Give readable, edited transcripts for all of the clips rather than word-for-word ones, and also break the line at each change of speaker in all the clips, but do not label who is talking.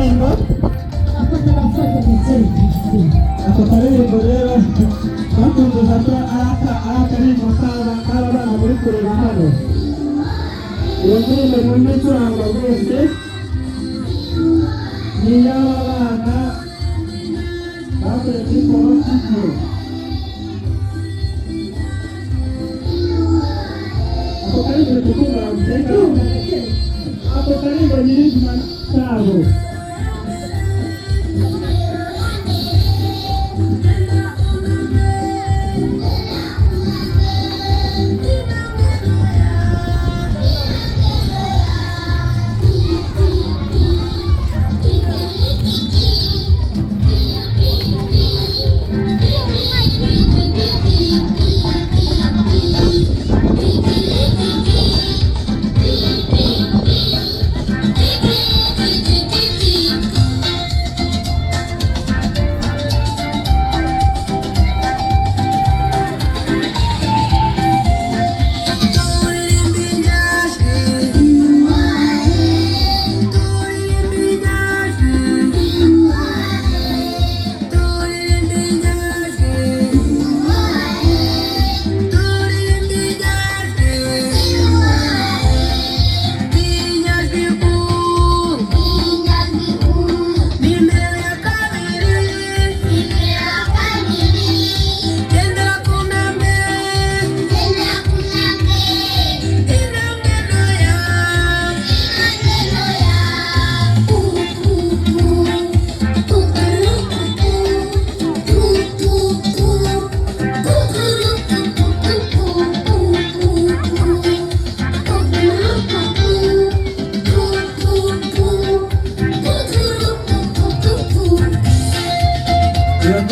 karirimbo ako karirimbo rero bakunduza ko akaririmbo k'abana muri kureba hano iyo ndirimbo yumva icurangwa rwose ni iy'abana bakoreye muri cy'inshuke. ako karirimbo tukumva guteka ako karirimbo nyirizina cyabo.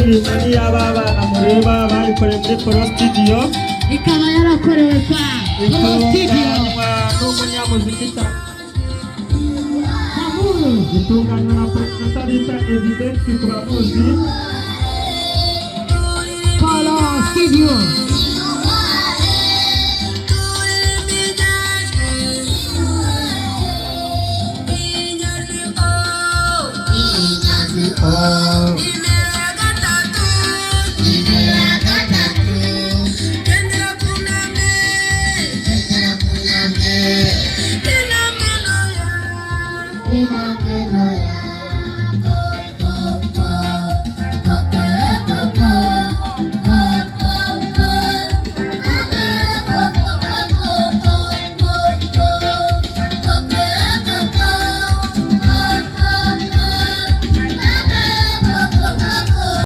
Ini y'abana mureba bayikoreye muri Polo Studio
ikaba yarakorewe kwa Polo Studio
n'umunyamuziki itunganywa na Professor Evidence ku bamuzi
Polo Studio.